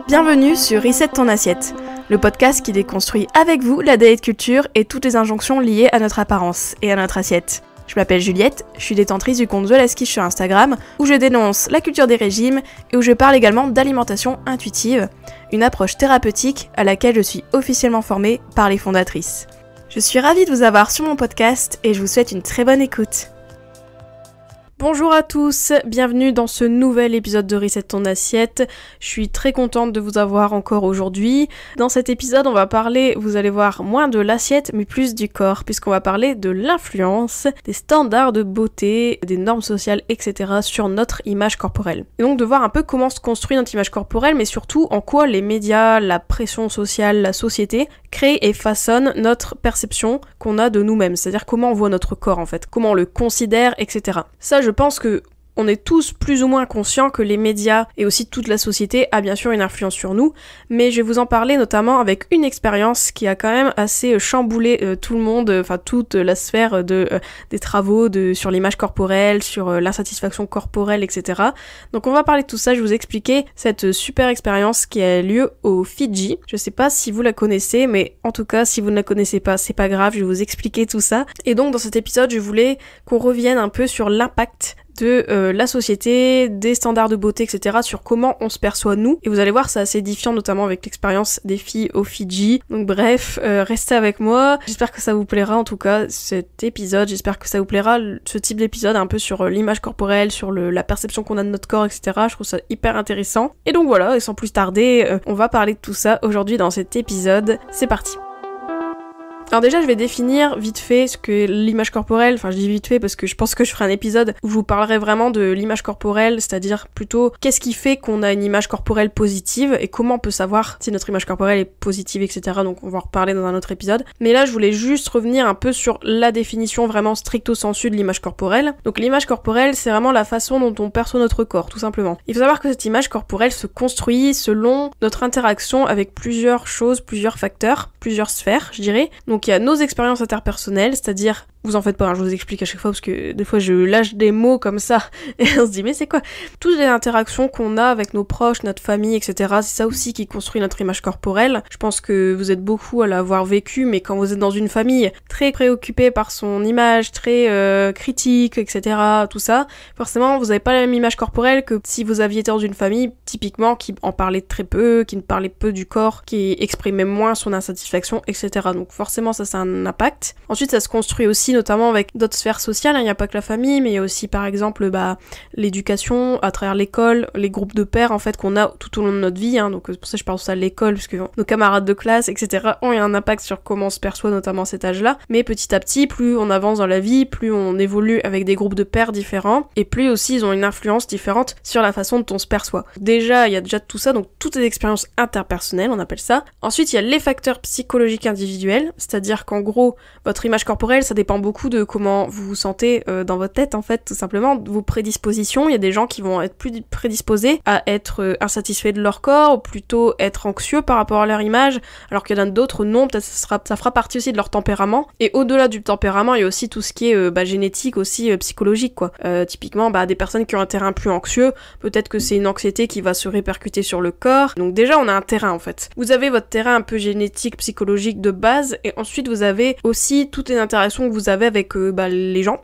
Bienvenue sur Reset ton assiette, le podcast qui déconstruit avec vous la diet culture et toutes les injonctions liées à notre apparence et à notre assiette. Je m'appelle Juliette, je suis détentrice du compte The Last Quiche sur Instagram, où je dénonce la culture des régimes et où je parle également d'alimentation intuitive, une approche thérapeutique à laquelle je suis officiellement formée par les fondatrices. Je suis ravie de vous avoir sur mon podcast et je vous souhaite une très bonne écoute. Bonjour à tous, bienvenue dans ce nouvel épisode de Reset ton assiette. Je suis très contente de vous avoir encore aujourd'hui. Dans cet épisode, on va parler, vous allez voir, moins de l'assiette, mais plus du corps, puisqu'on va parler de l'influence, des standards de beauté, des normes sociales, etc. sur notre image corporelle. Et donc de voir un peu comment se construit notre image corporelle, mais surtout en quoi les médias, la pression sociale, la société créent et façonnent notre perception qu'on a de nous-mêmes, c'est-à-dire comment on voit notre corps en fait, comment on le considère, etc. Ça, je pense que on est tous plus ou moins conscients que les médias et aussi toute la société a bien sûr une influence sur nous, mais je vais vous en parler notamment avec une expérience qui a quand même assez chamboulé tout le monde, enfin toute la sphère des travaux sur l'image corporelle, sur l'insatisfaction corporelle, etc. Donc on va parler de tout ça, je vais vous expliquer cette super expérience qui a lieu aux Fidji. Je sais pas si vous la connaissez, mais en tout cas si vous ne la connaissez pas, c'est pas grave, je vais vous expliquer tout ça. Et donc dans cet épisode, je voulais qu'on revienne un peu sur l'impact de la société, des standards de beauté, etc. sur comment on se perçoit nous. Et vous allez voir, c'est assez édifiant, notamment avec l'expérience des filles aux Fidji. Donc bref, restez avec moi. J'espère que ça vous plaira, en tout cas, cet épisode. J'espère que ça vous plaira, ce type d'épisode, un peu sur l'image corporelle, sur la perception qu'on a de notre corps, etc. Je trouve ça hyper intéressant. Et donc voilà, et sans plus tarder, on va parler de tout ça aujourd'hui dans cet épisode. C'est parti. Alors déjà, je vais définir vite fait ce que l'image corporelle, enfin je dis vite fait parce que je pense que je ferai un épisode où je vous parlerai vraiment de l'image corporelle, c'est-à-dire plutôt qu'est-ce qui fait qu'on a une image corporelle positive et comment on peut savoir si notre image corporelle est positive, etc. Donc on va en reparler dans un autre épisode. Mais là, je voulais juste revenir un peu sur la définition vraiment stricto sensu de l'image corporelle. Donc l'image corporelle, c'est vraiment la façon dont on perçoit notre corps, tout simplement. Il faut savoir que cette image corporelle se construit selon notre interaction avec plusieurs choses, plusieurs facteurs, plusieurs sphères, je dirais. Donc il y a nos expériences interpersonnelles, c'est-à-dire, vous en faites pas, hein, je vous explique à chaque fois parce que des fois je lâche des mots comme ça et on se dit mais c'est quoi ? Toutes les interactions qu'on a avec nos proches, notre famille, etc. C'est ça aussi qui construit notre image corporelle. Je pense que vous êtes beaucoup à l'avoir vécu, mais quand vous êtes dans une famille très préoccupée par son image, très critique, etc. Tout ça, forcément vous avez pas la même image corporelle que si vous aviez été dans une famille typiquement qui en parlait très peu, qui ne parlait peu du corps, qui exprimait moins son insatisfaction, etc. Donc forcément ça a un impact. Ensuite ça se construit aussi notamment avec d'autres sphères sociales, il n'y a pas que la famille, mais il y a aussi par exemple l'éducation à travers l'école, les groupes de pairs en fait qu'on a tout au long de notre vie, hein, donc c'est pour ça que je parle de ça à l'école, parce que nos camarades de classe, etc. ont un impact sur comment on se perçoit notamment à cet âge-là, mais petit à petit, plus on avance dans la vie, plus on évolue avec des groupes de pairs différents, et plus aussi ils ont une influence différente sur la façon dont on se perçoit. Déjà, il y a déjà tout ça, donc toutes les expériences interpersonnelles, on appelle ça. Ensuite, il y a les facteurs psychologiques individuels, c'est-à-dire qu'en gros, votre image corporelle, ça dépend beaucoup de comment vous vous sentez dans votre tête, en fait, tout simplement, de vos prédispositions. Il y a des gens qui vont être plus prédisposés à être insatisfaits de leur corps, ou plutôt être anxieux par rapport à leur image, alors qu'il y en a d'autres, non, peut-être ça fera partie aussi de leur tempérament. Et au-delà du tempérament, il y a aussi tout ce qui est génétique, aussi psychologique, quoi. Typiquement, des personnes qui ont un terrain plus anxieux, peut-être que c'est une anxiété qui va se répercuter sur le corps. Donc déjà, on a un terrain, en fait. Vous avez votre terrain un peu génétique, psychologique de base, et ensuite vous avez aussi toutes les interactions que vous avez avec les gens,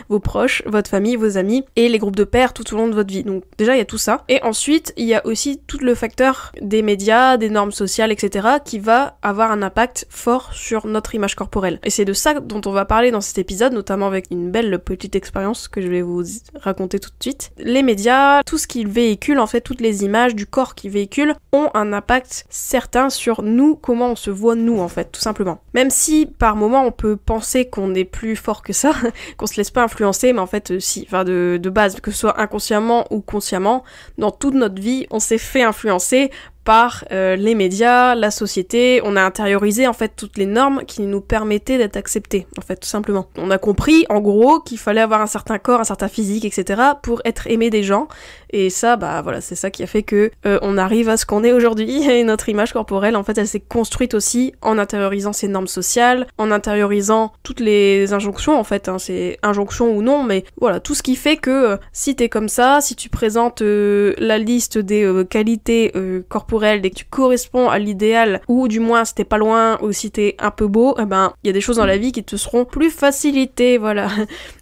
vos proches, votre famille, vos amis, et les groupes de pairs tout au long de votre vie. Donc déjà, il y a tout ça. Et ensuite, il y a aussi tout le facteur des médias, des normes sociales, etc., qui va avoir un impact fort sur notre image corporelle. Et c'est de ça dont on va parler dans cet épisode, notamment avec une belle petite expérience que je vais vous raconter tout de suite. Les médias, tout ce qu'ils véhiculent, en fait, toutes les images du corps qu'ils véhiculent, ont un impact certain sur nous, comment on se voit nous, en fait, tout simplement. Même si, par moment, on peut penser qu'on est plus fort que ça, qu'on se laisse pas influencer, mais en fait, si, enfin, de base, que ce soit inconsciemment ou consciemment, dans toute notre vie, on s'est fait influencer par les médias, la société. On a intériorisé en fait toutes les normes qui nous permettaient d'être acceptés, en fait, tout simplement. On a compris, en gros, qu'il fallait avoir un certain corps, un certain physique, etc. pour être aimé des gens. Et ça, bah voilà, c'est ça qui a fait que on arrive à ce qu'on est aujourd'hui. Et notre image corporelle, en fait, elle s'est construite aussi en intériorisant ces normes sociales, en intériorisant toutes les injonctions, en fait, hein, c'est injonction ou non, mais voilà, tout ce qui fait que si t'es comme ça, si tu présentes la liste des qualités corporelles dès que tu corresponds à l'idéal, ou du moins si t'es pas loin, ou si t'es un peu beau, eh ben, il y a des choses dans la vie qui te seront plus facilitées, voilà.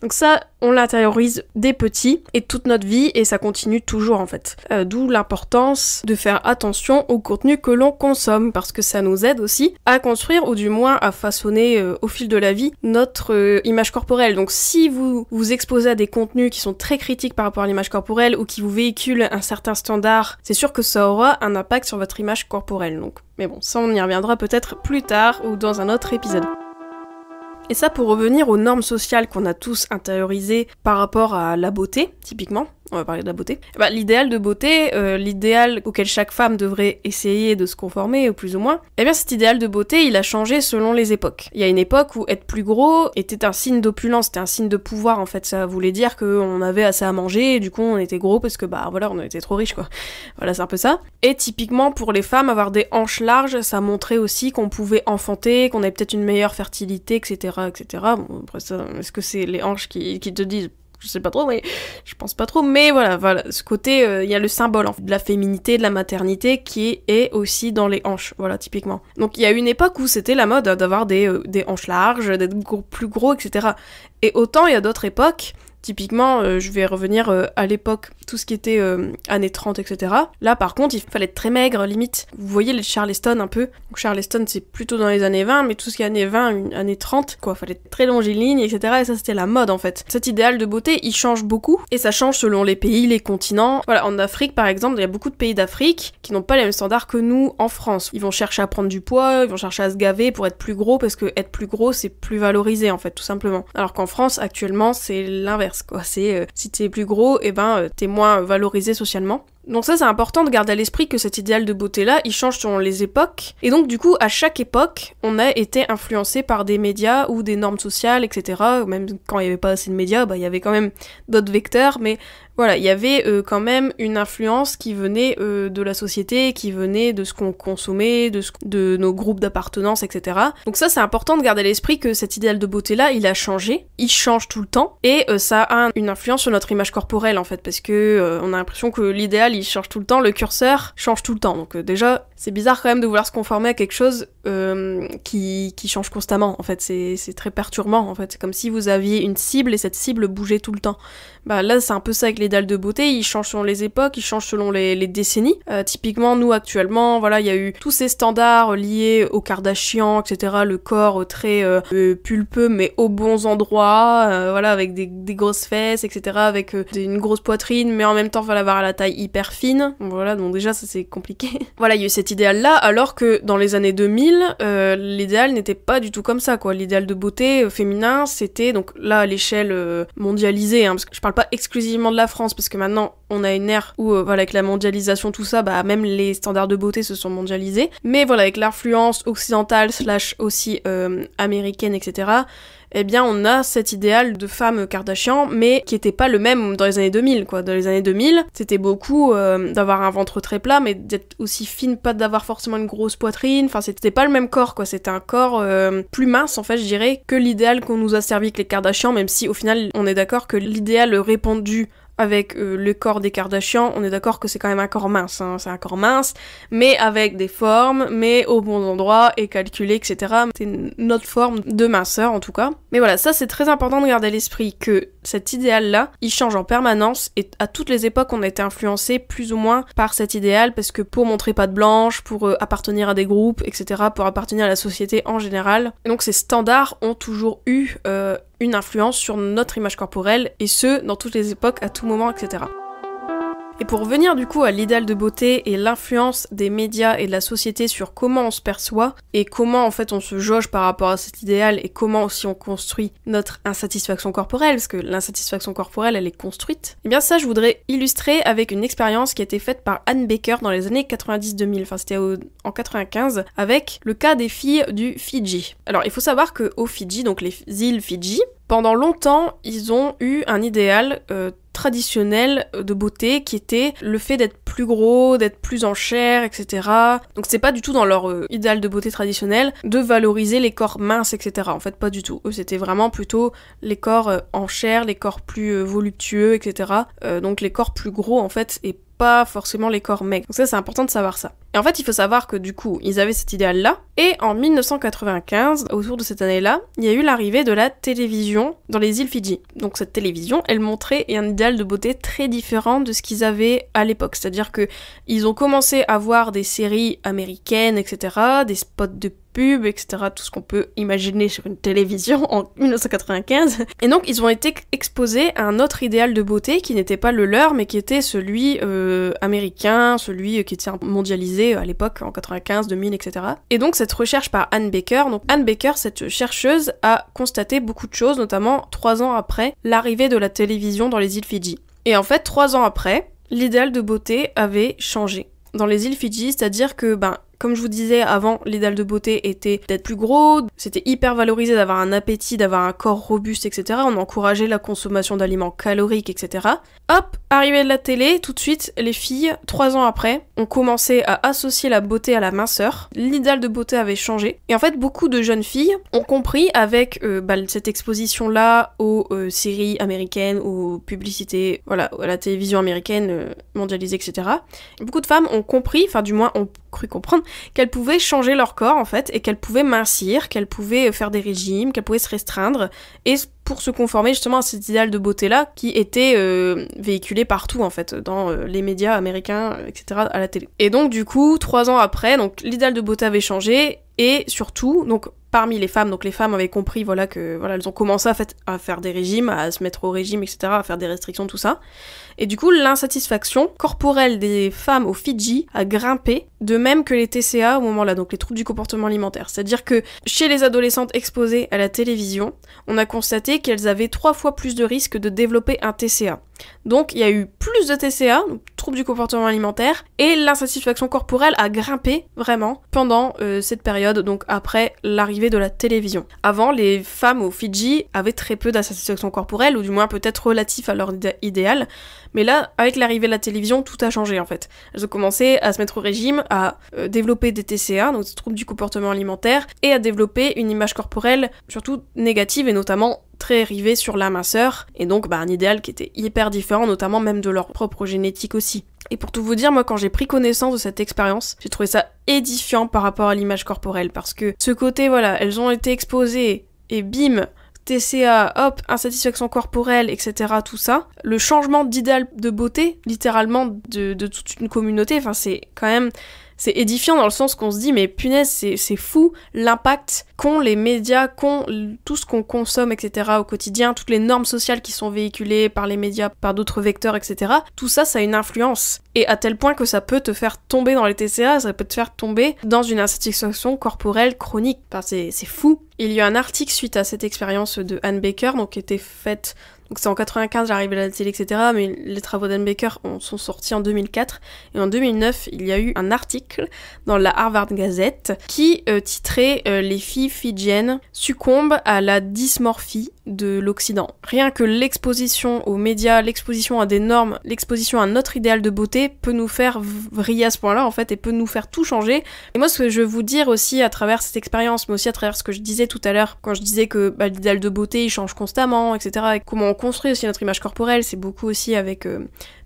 Donc ça, on l'intériorise dès petit, et toute notre vie, et ça continue toujours, en fait. D'où l'importance de faire attention au contenu que l'on consomme, parce que ça nous aide aussi à construire, ou du moins à façonner au fil de la vie, notre image corporelle. Donc si vous vous exposez à des contenus qui sont très critiques par rapport à l'image corporelle, ou qui vous véhiculent un certain standard, c'est sûr que ça aura un impact sur votre image corporelle. Donc, mais bon, ça on y reviendra peut-être plus tard, ou dans un autre épisode. Et ça, pour revenir aux normes sociales qu'on a tous intériorisées par rapport à la beauté, typiquement, on va parler de la beauté. Bah, l'idéal de beauté, l'idéal auquel chaque femme devrait essayer de se conformer, ou plus ou moins, eh bien cet idéal de beauté, il a changé selon les époques. Il y a une époque où être plus gros était un signe d'opulence, c'était un signe de pouvoir, en fait. Ça voulait dire qu'on avait assez à manger, et du coup on était gros parce que, bah voilà, on était trop riches, quoi. Voilà, c'est un peu ça. Et typiquement, pour les femmes, avoir des hanches larges, ça montrait aussi qu'on pouvait enfanter, qu'on avait peut-être une meilleure fertilité, etc., etc. Bon, après ça, est-ce que c'est les hanches qui te disent... Je sais pas trop, mais je pense pas trop. Mais voilà, ce côté, il y a le symbole en fait, de la féminité, de la maternité qui est aussi dans les hanches, voilà, typiquement. Donc il y a une époque où c'était la mode d'avoir des hanches larges, d'être plus gros, etc. Et autant il y a d'autres époques, typiquement, je vais revenir à l'époque, tout ce qui était années 30, etc. Là, par contre, il fallait être très maigre, limite. Vous voyez les Charleston un peu. Donc Charleston, c'est plutôt dans les années 20, mais tout ce qui est années 20, années 30, quoi, fallait être très longiligne, etc. Et ça, c'était la mode, en fait. Cet idéal de beauté, il change beaucoup, et ça change selon les pays, les continents. Voilà, en Afrique, par exemple, il y a beaucoup de pays d'Afrique qui n'ont pas les mêmes standards que nous en France. Ils vont chercher à prendre du poids, ils vont chercher à se gaver pour être plus gros, parce que être plus gros, c'est plus valorisé, en fait, tout simplement. Alors qu'en France, actuellement, c'est l'inverse, quoi. C'est, si t'es plus gros, et ben, t'es moins valorisé socialement. Donc ça, c'est important de garder à l'esprit que cet idéal de beauté-là, il change selon les époques. Et donc, du coup, à chaque époque, on a été influencé par des médias ou des normes sociales, etc. Même quand il n'y avait pas assez de médias, bah, il y avait quand même d'autres vecteurs, mais voilà, il y avait quand même une influence qui venait de la société, qui venait de ce qu'on consommait, de nos groupes d'appartenance, etc. Donc ça, c'est important de garder à l'esprit que cet idéal de beauté-là, il a changé, il change tout le temps, et ça a une influence sur notre image corporelle, en fait, parce que on a l'impression que l'idéal, il change tout le temps, le curseur change tout le temps. Donc déjà, c'est bizarre quand même de vouloir se conformer à quelque chose qui change constamment, en fait. C'est très perturbant, en fait. C'est comme si vous aviez une cible, et cette cible bougeait tout le temps. Bah là, c'est un peu ça avec l'idéal de beauté, il change selon les époques, il change selon les décennies. Typiquement, nous, actuellement, voilà, il y a eu tous ces standards liés aux Kardashians, etc., le corps très pulpeux, mais aux bons endroits, voilà, avec des grosses fesses, etc., avec une grosse poitrine, mais en même temps, il fallait avoir la taille hyper fine. Voilà, donc déjà, ça, c'est compliqué. Voilà, il y a eu cet idéal-là, alors que dans les années 2000, l'idéal n'était pas du tout comme ça, quoi. L'idéal de beauté féminin, c'était, donc là, à l'échelle mondialisée, hein, parce que je parle pas exclusivement de la France, parce que maintenant on a une ère où voilà, avec la mondialisation, tout ça, bah même les standards de beauté se sont mondialisés, mais voilà, avec l'influence occidentale / aussi américaine, etc., eh bien on a cet idéal de femme Kardashian, mais qui était pas le même dans les années 2000, quoi. Dans les années 2000, c'était beaucoup d'avoir un ventre très plat, mais d'être aussi fine, pas d'avoir forcément une grosse poitrine, enfin c'était pas le même corps, quoi. C'était un corps plus mince, en fait, je dirais, que l'idéal qu'on nous a servi avec les Kardashians, même si au final on est d'accord que l'idéal répandu avec le corps des Kardashians, on est d'accord que c'est quand même un corps mince, hein. C'est un corps mince, mais avec des formes, mais au bon endroit, et calculé, etc. C'est notre forme de minceur, en tout cas. Mais voilà, ça c'est très important de garder à l'esprit que cet idéal-là, il change en permanence, et à toutes les époques, on a été influencé plus ou moins par cet idéal, parce que pour montrer patte blanche, pour appartenir à des groupes, etc., pour appartenir à la société en général. Et donc ces standards ont toujours eu une influence sur notre image corporelle, et ce, dans toutes les époques, à tout moment, etc. Et pour revenir du coup à l'idéal de beauté et l'influence des médias et de la société sur comment on se perçoit et comment en fait on se jauge par rapport à cet idéal et comment aussi on construit notre insatisfaction corporelle, parce que l'insatisfaction corporelle elle est construite, et bien ça je voudrais illustrer avec une expérience qui a été faite par Anne Baker dans les années 90-2000, enfin c'était en 95, avec le cas des filles du Fidji. Alors il faut savoir qu'au Fidji, donc les îles Fidji, pendant longtemps ils ont eu un idéal traditionnel de beauté qui était le fait d'être plus gros, d'être plus en chair, etc. Donc c'est pas du tout dans leur idéal de beauté traditionnel de valoriser les corps minces, etc. En fait pas du tout. Eux c'était vraiment plutôt les corps en chair, les corps plus voluptueux, etc. Donc les corps plus gros en fait et pas forcément les corps maigres. Donc ça c'est important de savoir ça. Et en fait il faut savoir que du coup ils avaient cet idéal là et en 1995, autour de cette année là, il y a eu l'arrivée de la télévision dans les îles Fidji. Donc cette télévision elle montrait un idéal de beauté très différent de ce qu'ils avaient à l'époque. C'est-à-dire que ils ont commencé à voir des séries américaines, etc., des spots de pub, etc., tout ce qu'on peut imaginer sur une télévision en 1995. Et donc ils ont été exposés à un autre idéal de beauté qui n'était pas le leur, mais qui était celui américain, celui qui était mondialisé à l'époque, en 95, 2000, etc. Et donc cette recherche par Anne Baker, donc Anne Baker, cette chercheuse, a constaté beaucoup de choses, notamment 3 ans après l'arrivée de la télévision dans les îles Fidji. Et en fait, 3 ans après, l'idéal de beauté avait changé dans les îles Fidji, c'est-à-dire que, comme je vous disais avant, l'idéal de beauté était d'être plus gros, c'était hyper valorisé d'avoir un appétit, d'avoir un corps robuste, etc. On encourageait la consommation d'aliments caloriques, etc. Hop, arrivée de la télé, tout de suite, les filles, 3 ans après, ont commencé à associer la beauté à la minceur. L'idéal de beauté avait changé. Et en fait, beaucoup de jeunes filles ont compris avec cette exposition-là aux séries américaines, aux publicités, voilà, à la télévision américaine mondialisée, etc. Beaucoup de femmes ont compris, enfin du moins ont cru comprendre, qu'elles pouvaient changer leur corps en fait, et qu'elles pouvaient mincir, qu'elles pouvaient faire des régimes, qu'elles pouvaient se restreindre, et pour se conformer justement à cet idéal de beauté-là qui était véhiculé partout en fait, dans les médias américains, etc., à la télé. Et donc du coup, 3 ans après, donc l'idéal de beauté avait changé, et surtout, donc parmi les femmes, donc les femmes avaient compris elles ont commencé à faire des régimes, à se mettre au régime, etc., à faire des restrictions, tout ça. Et du coup, l'insatisfaction corporelle des femmes au Fidji a grimpé, de même que les TCA au moment-là, donc les troubles du comportement alimentaire. C'est-à-dire que chez les adolescentes exposées à la télévision, on a constaté qu'elles avaient 3 fois plus de risques de développer un TCA. Donc il y a eu plus de TCA, donc troubles du comportement alimentaire, et l'insatisfaction corporelle a grimpé vraiment pendant cette période, donc après l'arrivée de la télévision. Avant, les femmes au Fidji avaient très peu d'insatisfaction corporelle, ou du moins peut-être relatif à leur idéal, mais là, avec l'arrivée de la télévision, tout a changé en fait. Elles ont commencé à se mettre au régime, à développer des TCA, donc des troubles du comportement alimentaire, et à développer une image corporelle surtout négative, et notamment très rivée sur la minceur, et donc un idéal qui était hyper différent, notamment même de leur propre génétique aussi. Et pour tout vous dire, moi quand j'ai pris connaissance de cette expérience, j'ai trouvé ça édifiant par rapport à l'image corporelle, parce que ce côté, elles ont été exposées, et bim, TCA, hop, insatisfaction corporelle, etc., tout ça, le changement d'idéal de beauté, littéralement, de toute une communauté, c'est quand même... C'est édifiant dans le sens qu'on se dit, mais punaise, c'est fou l'impact qu'ont les médias, qu'ont tout ce qu'on consomme, etc. au quotidien, toutes les normes sociales qui sont véhiculées par les médias, par d'autres vecteurs, etc. Tout ça, ça a une influence. Et à tel point que ça peut te faire tomber dans les TCA, ça peut te faire tomber dans une insatisfaction corporelle chronique. C'est fou. Il y a un article suite à cette expérience de Anne Baker, donc qui était faite... Donc c'est en 95, l'arrivée de la télé, etc. Mais les travaux d'Anne Baker sont sortis en 2004. Et en 2009, il y a eu un article dans la Harvard Gazette qui titrait « Les filles fidjiennes succombent à la dysmorphie de l'Occident ». Rien que l'exposition aux médias, l'exposition à des normes, l'exposition à notre idéal de beauté peut nous faire vriller à ce point-là, en fait, et peut nous faire tout changer. Et moi, ce que je veux vous dire aussi à travers cette expérience, mais aussi à travers ce que je disais tout à l'heure, quand je disais que l'idéal de beauté, il change constamment, etc., et comment on construit aussi notre image corporelle, c'est beaucoup aussi avec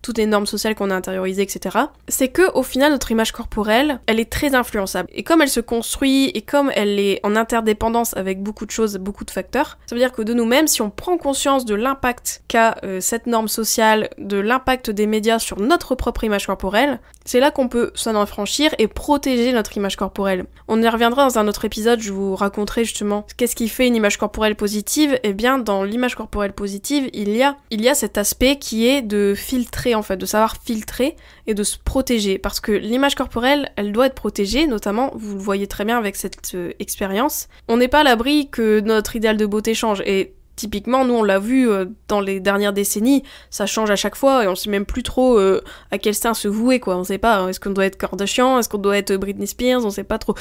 toutes les normes sociales qu'on a intériorisées, etc. C'est que au final, notre image corporelle, elle est très influençable. Et comme elle se construit, et comme elle est en interdépendance avec beaucoup de choses, beaucoup de facteurs, ça veut dire que de nous-mêmes, si on prend conscience de l'impact qu'a cette norme sociale, de l'impact des médias sur notre propre image corporelle, c'est là qu'on peut s'en affranchir et protéger notre image corporelle. On y reviendra dans un autre épisode, je vous raconterai justement qu'est-ce qui fait une image corporelle positive. Eh bien, dans l'image corporelle positive, il y a cet aspect qui est de filtrer filtrer en fait, de savoir filtrer et de se protéger. Parce que l'image corporelle, elle doit être protégée, notamment, vous le voyez très bien avec cette expérience. On n'est pas à l'abri que notre idéal de beauté change. Et typiquement, nous on l'a vu dans les dernières décennies, ça change à chaque fois et on sait même plus trop à quel sein se vouer quoi, on sait pas, est-ce qu'on doit être Kardashian, est-ce qu'on doit être Britney Spears, on sait pas trop.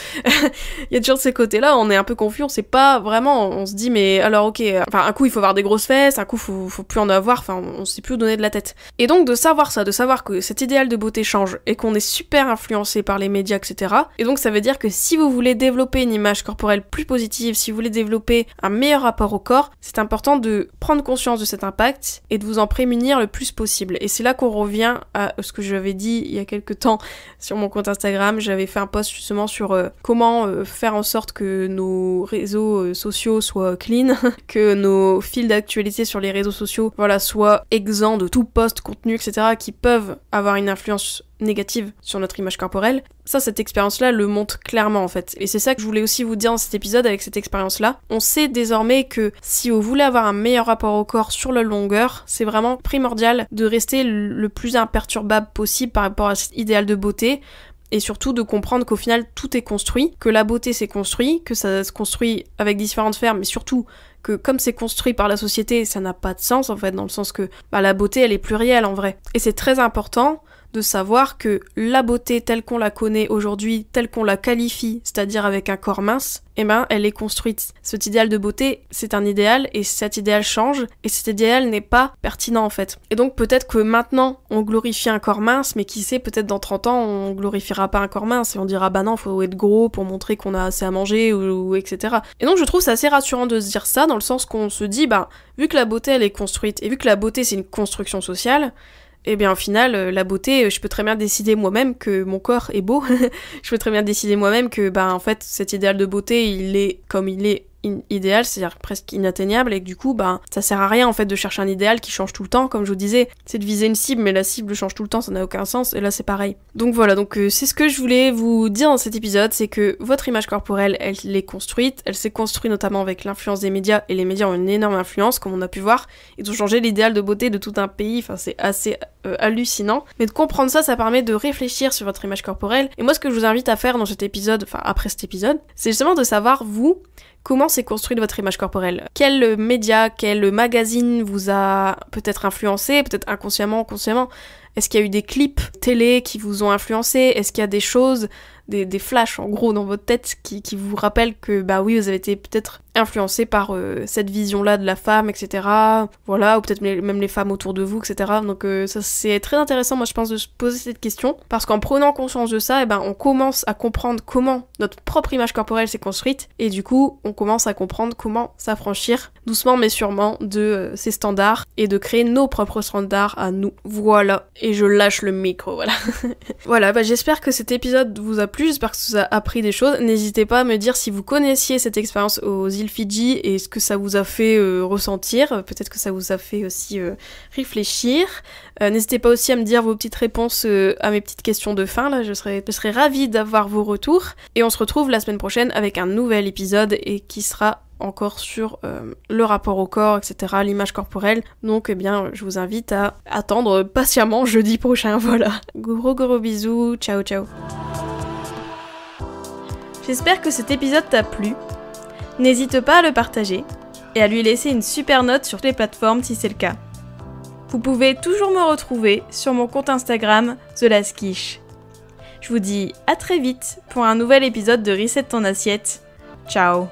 Il y a toujours de ces côtés-là, on est un peu confus, on sait pas vraiment, on se dit mais alors ok, enfin un coup il faut avoir des grosses fesses, un coup faut plus en avoir, enfin on sait plus où donner de la tête. Et donc de savoir ça, de savoir que cet idéal de beauté change et qu'on est super influencé par les médias, etc. Et donc ça veut dire que si vous voulez développer une image corporelle plus positive, si vous voulez développer un meilleur rapport au corps, c'est important de prendre conscience de cet impact et de vous en prémunir le plus possible. Et c'est là qu'on revient à ce que j'avais dit il y a quelques temps sur mon compte Instagram. J'avais fait un post justement sur comment faire en sorte que nos réseaux sociaux soient clean, que nos fils d'actualité sur les réseaux sociaux soient exempts de tout post, contenu, etc. qui peuvent avoir une influence négative sur notre image corporelle. Ça, cette expérience-là le montre clairement en fait. Et c'est ça que je voulais aussi vous dire dans cet épisode avec cette expérience-là. On sait désormais que si vous voulez avoir un meilleur rapport au corps sur la longueur, c'est vraiment primordial de rester le plus imperturbable possible par rapport à cet idéal de beauté. Et surtout de comprendre qu'au final tout est construit, que la beauté s'est construit, que ça se construit avec différentes formes, mais surtout que comme c'est construit par la société, ça n'a pas de sens en fait, dans le sens que la beauté elle est plurielle en vrai. Et c'est très important de savoir que la beauté telle qu'on la connaît aujourd'hui, telle qu'on la qualifie, c'est-à-dire avec un corps mince, elle est construite. Cet idéal de beauté, c'est un idéal et cet idéal change et cet idéal n'est pas pertinent en fait. Et donc peut-être que maintenant on glorifie un corps mince, mais qui sait, peut-être dans 30 ans on glorifiera pas un corps mince et on dira non, faut être gros pour montrer qu'on a assez à manger ou etc. Et donc je trouve c'est assez rassurant de se dire ça, dans le sens qu'on se dit vu que la beauté elle est construite et vu que la beauté c'est une construction sociale, et bien au final, la beauté, je peux très bien décider moi-même que mon corps est beau. Je peux très bien décider moi-même que en fait cet idéal de beauté il est comme il est idéal, c'est-à-dire presque inatteignable, et que du coup ça sert à rien en fait de chercher un idéal qui change tout le temps, comme je vous disais, c'est de viser une cible, mais la cible change tout le temps, ça n'a aucun sens, et là c'est pareil. Donc voilà, c'est ce que je voulais vous dire dans cet épisode, c'est que votre image corporelle, elle est construite, elle s'est construite notamment avec l'influence des médias, et les médias ont une énorme influence, comme on a pu voir, ils ont changé l'idéal de beauté de tout un pays, enfin c'est assez hallucinant, mais de comprendre ça permet de réfléchir sur votre image corporelle, et moi ce que je vous invite à faire dans cet épisode, après cet épisode, c'est justement de savoir, vous, comment s'est construite votre image corporelle. Quel média, quel magazine vous a peut-être influencé, peut-être inconsciemment, consciemment. Est-ce qu'il y a eu des clips télé qui vous ont influencé? Est-ce qu'il y a des choses, des flashs en gros dans votre tête qui vous rappellent que oui, vous avez été peut-être influencé par cette vision-là de la femme, etc. Voilà, ou peut-être même les femmes autour de vous, etc. Donc ça c'est très intéressant, moi je pense, de se poser cette question, parce qu'en prenant conscience de ça, on commence à comprendre comment notre propre image corporelle s'est construite, et du coup on commence à comprendre comment s'affranchir doucement mais sûrement de ces standards, et de créer nos propres standards à nous. Voilà, et je lâche le micro, voilà. Voilà, j'espère que cet épisode vous a plu, j'espère que ça vous a appris des choses. N'hésitez pas à me dire si vous connaissiez cette expérience aux îles Fidji et ce que ça vous a fait ressentir, peut-être que ça vous a fait aussi réfléchir. N'hésitez pas aussi à me dire vos petites réponses à mes petites questions de fin, là je serais ravie d'avoir vos retours, et on se retrouve la semaine prochaine avec un nouvel épisode et qui sera encore sur le rapport au corps, etc., l'image corporelle. Donc je vous invite à attendre patiemment jeudi prochain, voilà. Gros bisous, ciao. J'espère que cet épisode t'a plu. N'hésite pas à le partager et à lui laisser une super note sur les plateformes si c'est le cas. Vous pouvez toujours me retrouver sur mon compte Instagram TheLastQuiche. Je vous dis à très vite pour un nouvel épisode de Reset ton assiette. Ciao.